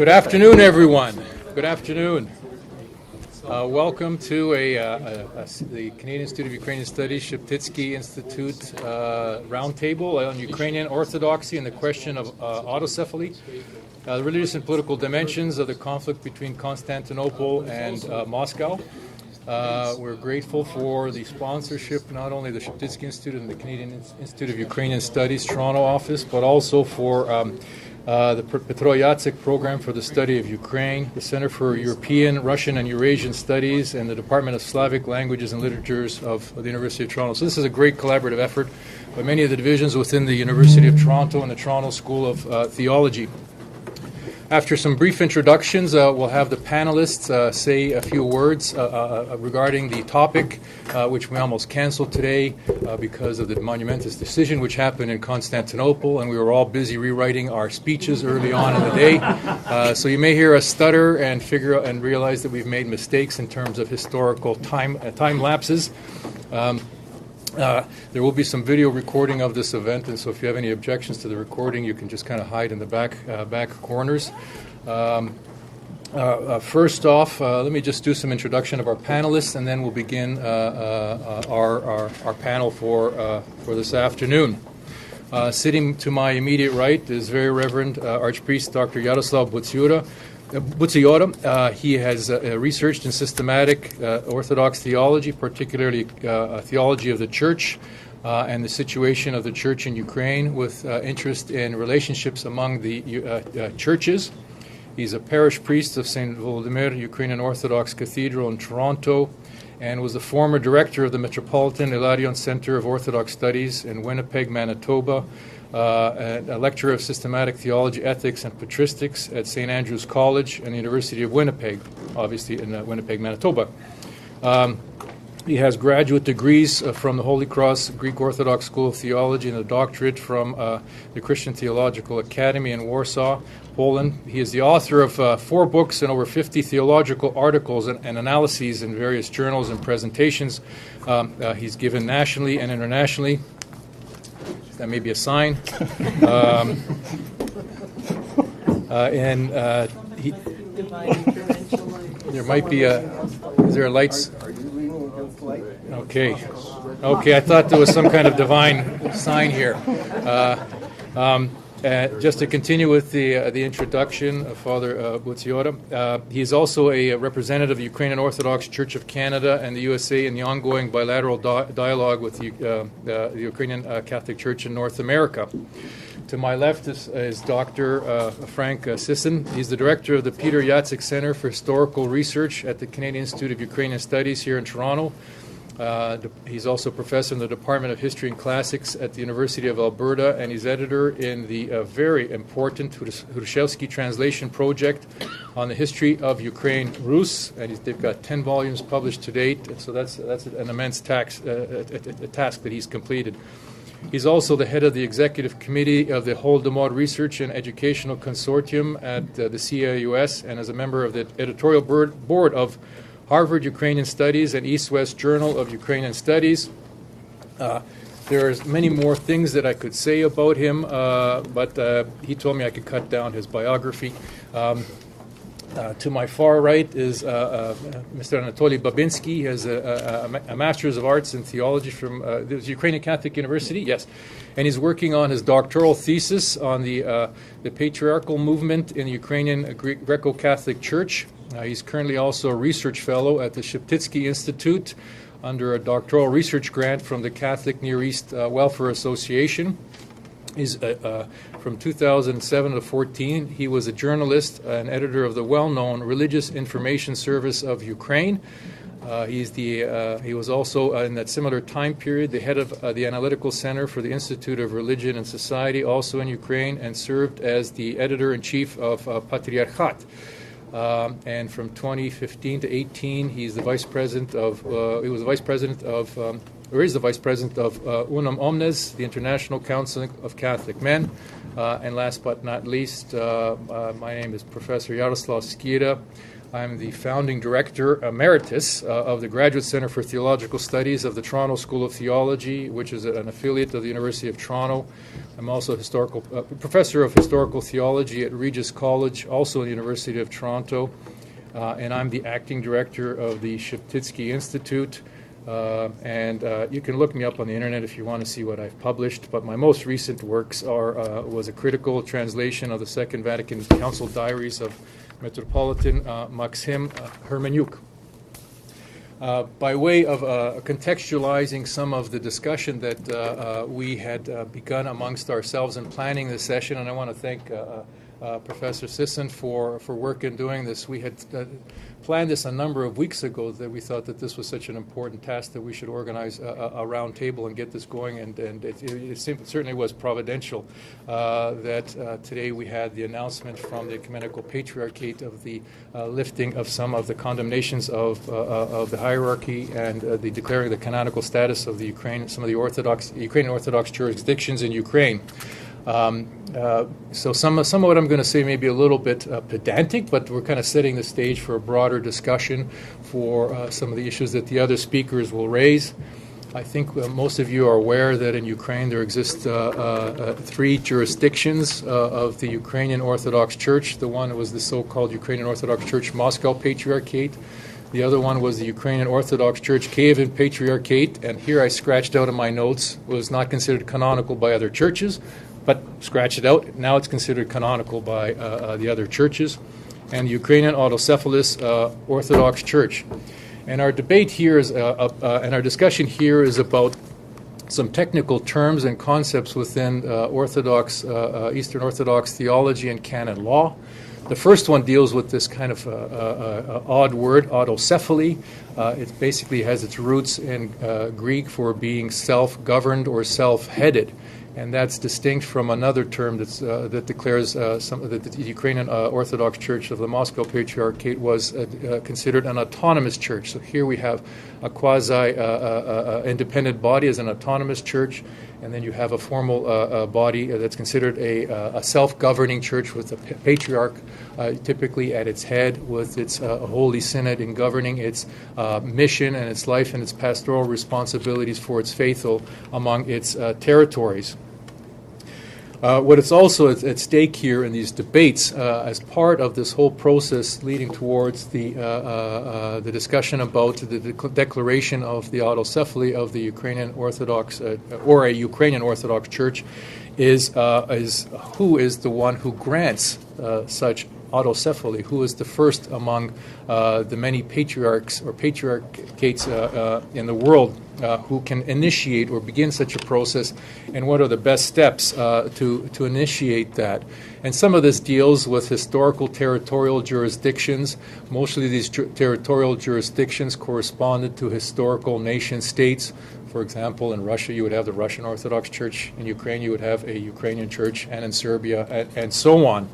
Good afternoon, everyone. Good afternoon. Welcome to the Canadian Institute of Ukrainian Studies Sheptytsky Institute roundtable on Ukrainian Orthodoxy and the question of autocephaly, the religious and political dimensions of the conflict between Constantinople and Moscow. We're grateful for the sponsorship, not only the Sheptytsky Institute and the Canadian Institute of Ukrainian Studies Toronto office, but also for the Petro Yatsik program for the study of Ukraine, the Center for European, Russian, and Eurasian Studies, and the Department of Slavic Languages and Literatures of the University of Toronto. So this is a great collaborative effort by many of the divisions within the University of Toronto and the Toronto School of Theology. After some brief introductions, we'll have the panelists say a few words regarding the topic, which we almost canceled today because of the monumentous decision which happened in Constantinople, and we were all busy rewriting our speeches early on in the day. So you may hear us stutter and figure out and realize that we've made mistakes in terms of historical time lapses. There will be some video recording of this event, and so if you have any objections to the recording, you can just kind of hide in the back corners. First off, let me just do some introduction of our panelists, and then we'll begin our panel for this afternoon. Sitting to my immediate right is Very Reverend Archpriest Dr. Jaroslav Skira. He has researched in systematic Orthodox theology, particularly theology of the Church and the situation of the Church in Ukraine, with interest in relationships among the churches. He's a parish priest of St. Volodymyr Ukrainian Orthodox Cathedral in Toronto, and was the former director of the Metropolitan Ilarion Center of Orthodox Studies in Winnipeg, Manitoba, a lecturer of systematic theology, ethics, and patristics at St. Andrew's College and the University of Winnipeg, obviously in Winnipeg, Manitoba. He has graduate degrees from the Holy Cross Greek Orthodox School of Theology and a doctorate from the Christian Theological Academy in Warsaw, Poland. He is the author of 4 books and over 50 theological articles and analyses in various journals and presentations. He's given nationally and internationally. That may be a sign. There might be is there a lights? Okay. I thought there was some kind of divine sign here. Just to continue with the introduction of Father Butsiora, he is also a representative of the Ukrainian Orthodox Church of Canada and the USA in the ongoing bilateral dialogue with the Ukrainian Catholic Church in North America. To my left is Dr. Frank Sisson. He's the director of the Peter Yatsik Center for Historical Research at the Canadian Institute of Ukrainian Studies here in Toronto. He's also professor in the Department of History and Classics at the University of Alberta, and he's editor in the very important Hrushevsky translation project on the history of Ukraine Rus, and they've got 10 volumes published to date, and so that's an immense task that he's completed. He's also the head of the executive committee of the Holodomor Research and Educational Consortium at the CIUS, and is a member of the editorial board of Harvard Ukrainian Studies and East-West Journal of Ukrainian Studies. There's many more things that I could say about him, but he told me I could cut down his biography. To my far right is Mr. Anatoly Babinsky. He has a Master's of Arts in Theology from the Ukrainian Catholic University, yes. And he's working on his doctoral thesis on the patriarchal movement in the Ukrainian Greco-Catholic Church. He's currently also a research fellow at the Sheptytsky Institute under a doctoral research grant from the Catholic Near East Welfare Association. He's from 2007 to 14. He was a journalist and editor of the well-known Religious Information Service of Ukraine. He was also in that similar time period the head of the Analytical Center for the Institute of Religion and Society, also in Ukraine, and served as the editor-in-chief of Patriarchat. And from 2015 to 18, he's the vice president of. He was the vice president of. Or is the vice president of Unum Omnes, the International Council of Catholic Men. And last but not least, my name is Professor Jaroslav Skira. I'm the founding director emeritus of the Graduate Center for Theological Studies of the Toronto School of Theology, which is an affiliate of the University of Toronto. I'm also a professor of historical theology at Regis College, also at the University of Toronto, and I'm the acting director of the Sheptytsky Institute. You can look me up on the internet if you want to see what I've published, but my most recent works was a critical translation of the Second Vatican Council diaries of Metropolitan Maxim Hermaniuk. By way of contextualizing some of the discussion that we had begun amongst ourselves in planning this session, and I want to thank Professor Sisson for work in doing this. We had planned this a number of weeks ago, that we thought that this was such an important task that we should organize a round table and get this going, and it certainly was providential that today we had the announcement from the Ecumenical Patriarchate of the lifting of some of the condemnations of the hierarchy and the declaring the canonical status of the some of the Ukrainian Orthodox jurisdictions in Ukraine. So some of what I'm going to say may be a little bit pedantic, but we're kind of setting the stage for a broader discussion for some of the issues that the other speakers will raise. I think most of you are aware that in Ukraine there exist three jurisdictions of the Ukrainian Orthodox Church. The one was the so-called Ukrainian Orthodox Church Moscow Patriarchate. The other one was the Ukrainian Orthodox Church Kievan Patriarchate, and here I scratched out in my notes, was not considered canonical by other churches, but scratch it out. Now it's considered canonical by the other churches, and the Ukrainian Autocephaly Orthodox Church. And our debate here is, and our discussion here is about some technical terms and concepts within Eastern Orthodox theology and canon law. The first one deals with this kind of odd word, autocephaly. It basically has its roots in Greek for being self-governed or self-headed. And that's distinct from another term that declares that the Ukrainian Orthodox Church of the Moscow Patriarchate was considered an autonomous church. So here we have a quasi-independent body as an autonomous church, and then you have a formal body that's considered a self-governing church with a patriarch typically at its head, with its Holy Synod in governing its mission and its life and its pastoral responsibilities for its faithful among its territories. What is also at stake here in these debates, as part of this whole process leading towards the discussion about the declaration of the autocephaly of the Ukrainian Orthodox or a Ukrainian Orthodox Church, is who is the one who grants such autocephaly, who is the first among the many patriarchs or patriarchates in the world who can initiate or begin such a process, and what are the best steps to initiate that. And some of this deals with historical territorial jurisdictions. Mostly these territorial jurisdictions corresponded to historical nation states. For example, in Russia you would have the Russian Orthodox Church, in Ukraine you would have a Ukrainian church, and in Serbia, and so on.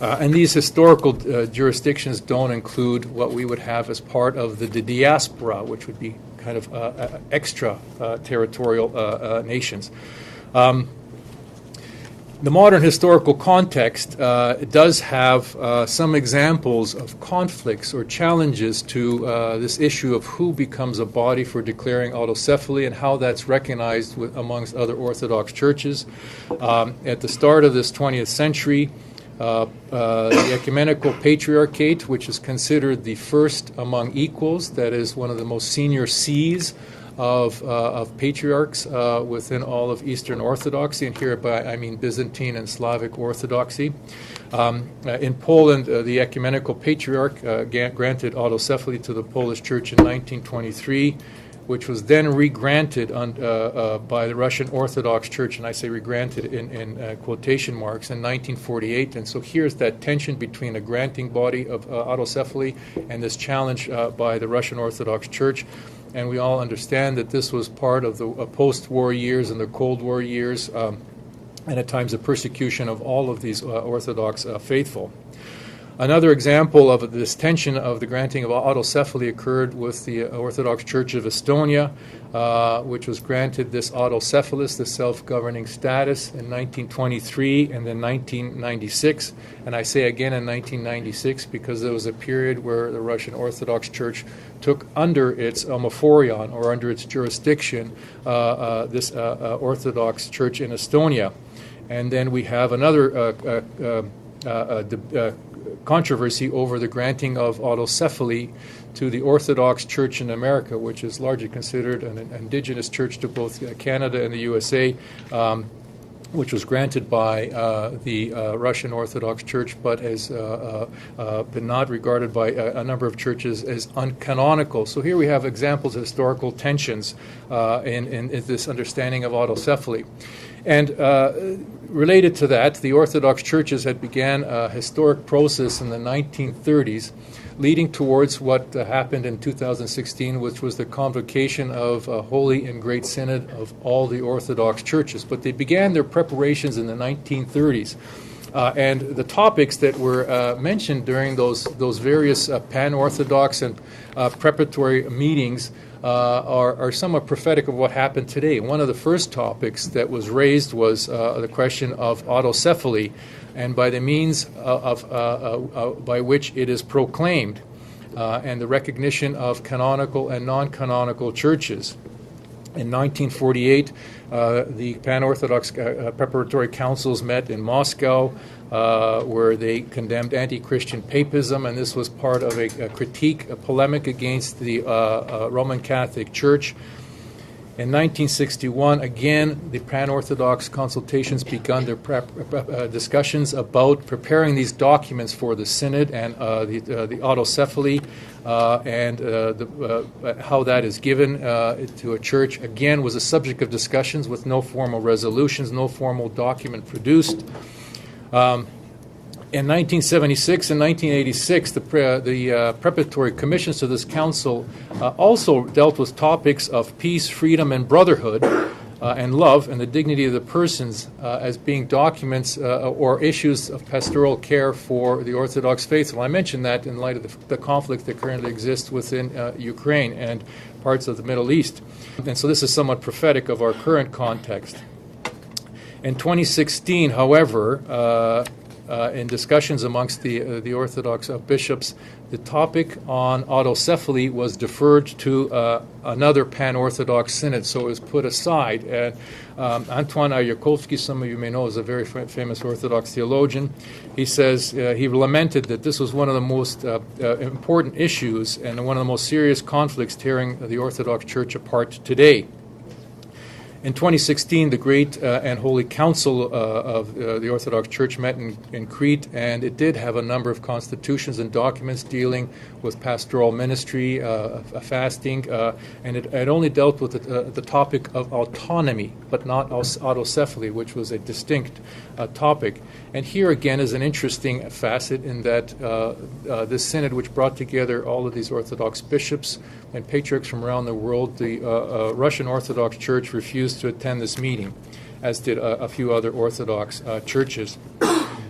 And these historical jurisdictions don't include what we would have as part of the diaspora, which would be kind of extra territorial nations. The modern historical context does have some examples of conflicts or challenges to this issue of who becomes a body for declaring autocephaly and how that's recognized amongst other Orthodox churches. At the start of this 20th century, the Ecumenical Patriarchate, which is considered the first among equals, that is one of the most senior sees of patriarchs within all of Eastern Orthodoxy, and hereby I mean Byzantine and Slavic Orthodoxy. In Poland, the Ecumenical Patriarch granted autocephaly to the Polish Church in 1923, which was then regranted by the Russian Orthodox Church, and I say regranted in quotation marks, in 1948. And so here's that tension between a granting body of autocephaly and this challenge by the Russian Orthodox Church. And we all understand that this was part of the post-war years and the Cold War years, and at times the persecution of all of these Orthodox faithful. Another example of this tension of the granting of autocephaly occurred with the Orthodox Church of Estonia, which was granted this autocephalous, the self-governing status, in 1923 and then 1996. And I say again in 1996 because there was a period where the Russian Orthodox Church took under its omophorion, or under its jurisdiction, this Orthodox Church in Estonia. And then we have another controversy over the granting of autocephaly to the Orthodox Church in America, which is largely considered an indigenous church to both Canada and the USA, which was granted by the Russian Orthodox Church, but has been not regarded by a number of churches as uncanonical. So here we have examples of historical tensions in this understanding of autocephaly. And related to that, the Orthodox churches had began a historic process in the 1930s, leading towards what happened in 2016, which was the convocation of a Holy and Great Synod of all the Orthodox churches. But they began their preparations in the 1930s. And the topics that were mentioned during those various pan-Orthodox and preparatory meetings are somewhat prophetic of what happened today. One of the first topics that was raised was the question of autocephaly, and by the means by which it is proclaimed, and the recognition of canonical and non-canonical churches. In 1948, the Pan-Orthodox preparatory councils met in Moscow, where they condemned anti-Christian papism, and this was part of a critique, a polemic against the Roman Catholic Church. In 1961, again, the Pan-Orthodox consultations begun their discussions about preparing these documents for the Synod and the autocephaly and how that is given to a church. Again, was a subject of discussions with no formal resolutions, no formal document produced. In 1976 and 1986, the preparatory commissions to this council also dealt with topics of peace, freedom, and brotherhood, and love, and the dignity of the persons as being documents or issues of pastoral care for the Orthodox faithful. I mention that in light of the conflict that currently exists within Ukraine and parts of the Middle East. And so this is somewhat prophetic of our current context. In 2016, however, in discussions amongst the Orthodox bishops, the topic on autocephaly was deferred to another pan-Orthodox synod, so it was put aside. And Antoine Aryakovsky, some of you may know, is a very famous Orthodox theologian. He says he lamented that this was one of the most important issues and one of the most serious conflicts tearing the Orthodox Church apart today. In 2016, the Great and Holy Council of the Orthodox Church met in Crete, and it did have a number of constitutions and documents dealing with pastoral ministry, fasting, and it only dealt with the topic of autonomy, but not autocephaly, which was a distinct topic. And here again is an interesting facet in that this synod, which brought together all of these Orthodox bishops and patriarchs from around the world, the Russian Orthodox Church refused to attend this meeting, as did a few other Orthodox churches.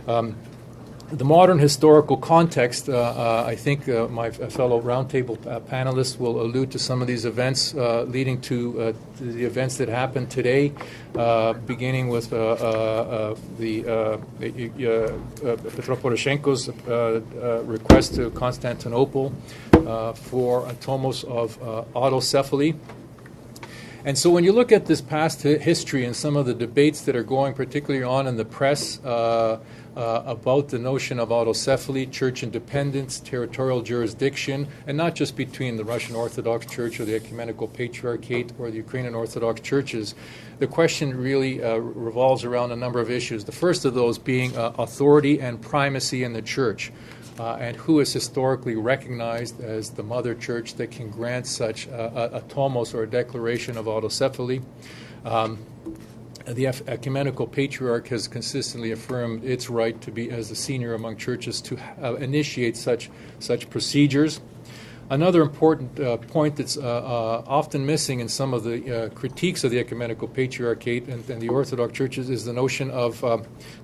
The modern historical context, I think my fellow roundtable panelists will allude to some of these events leading to the events that happened today, beginning with Petro Poroshenko's request to Constantinople for a tomos of autocephaly. And so when you look at this past history and some of the debates that are going particularly on in the press about the notion of autocephaly, church independence, territorial jurisdiction, and not just between the Russian Orthodox Church or the Ecumenical Patriarchate or the Ukrainian Orthodox churches, the question really revolves around a number of issues. The first of those being authority and primacy in the church. And who is historically recognized as the mother church that can grant such a tomos or a declaration of autocephaly. The Ecumenical Patriarch has consistently affirmed its right to be, as the senior among churches, to initiate such procedures. Another important point that's often missing in some of the critiques of the Ecumenical Patriarchate and the Orthodox churches is the notion of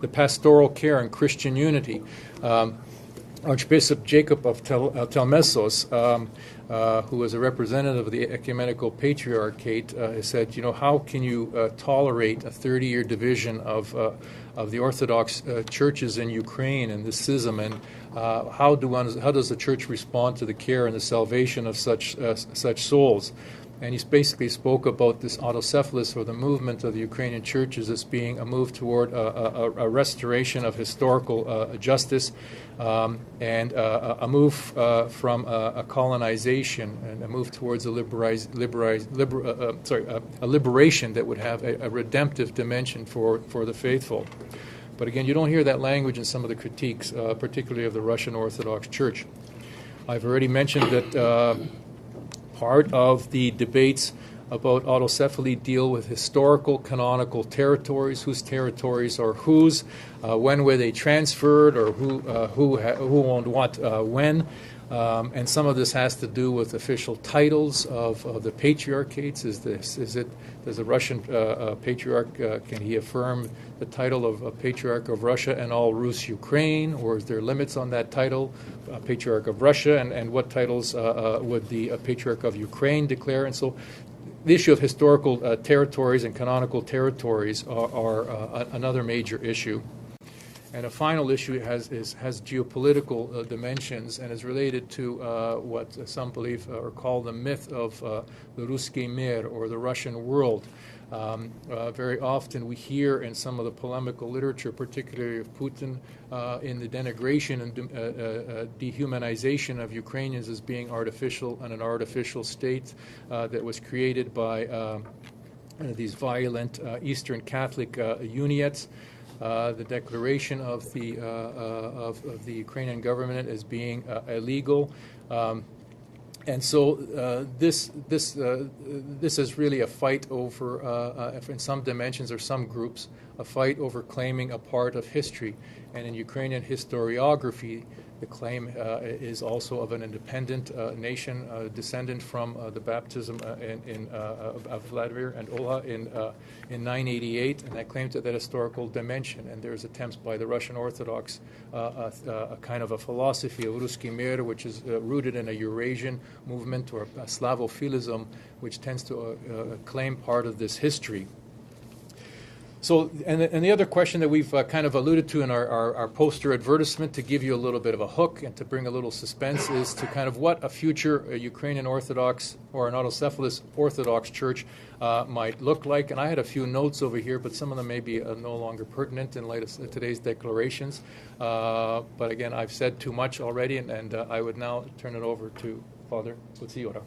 the pastoral care and Christian unity. Archbishop Jacob of Telmessos, who was a representative of the Ecumenical Patriarchate, said, how can you tolerate a 30-year division of the Orthodox churches in Ukraine and this schism, and how does the church respond to the care and the salvation of such souls? And he basically spoke about this autocephalous, or the movement of the Ukrainian churches, as being a move toward a restoration of historical justice, and a move from a colonization, and a move towards a liberation that would have a redemptive dimension for the faithful. But again, you don't hear that language in some of the critiques, particularly of the Russian Orthodox Church. I've already mentioned that part of the debates about autocephaly deal with historical canonical territories, whose territories are whose, when were they transferred, or who owned what when. And some of this has to do with official titles of the patriarchates. Does the Russian patriarch, can he affirm the title of Patriarch of Russia and all Rus Ukraine, or is there limits on that title, Patriarch of Russia, and what titles would the Patriarch of Ukraine declare? And so the issue of historical territories and canonical territories are another major issue. And a final issue has geopolitical dimensions, and is related to what some believe or call the myth of the Ruski Mir, or the Russian world. Very often we hear in some of the polemical literature, particularly of Putin, in the denigration and dehumanization of Ukrainians as being artificial, and an artificial state that was created by these violent Eastern Catholic uniats. The declaration of the Ukrainian government as being illegal, and so this is really a fight over, in some dimensions or some groups, a fight over claiming a part of history. And in Ukrainian historiography, the claim is also of an independent nation, descendant from the baptism of Vladimir and Olha in 988, and that claim to that historical dimension. And there's attempts by the Russian Orthodox, a kind of a philosophy of Ruski Mir, which is rooted in a Eurasian movement, or a Slavophilism, which tends to claim part of this history. So, and the other question that we've kind of alluded to in our poster advertisement, to give you a little bit of a hook and to bring a little suspense, is to kind of what a future Ukrainian Orthodox, or an autocephalous Orthodox church might look like. And I had a few notes over here, but some of them may be no longer pertinent in light of today's declarations. But again, I've said too much already, and I would now turn it over to Father Butziora.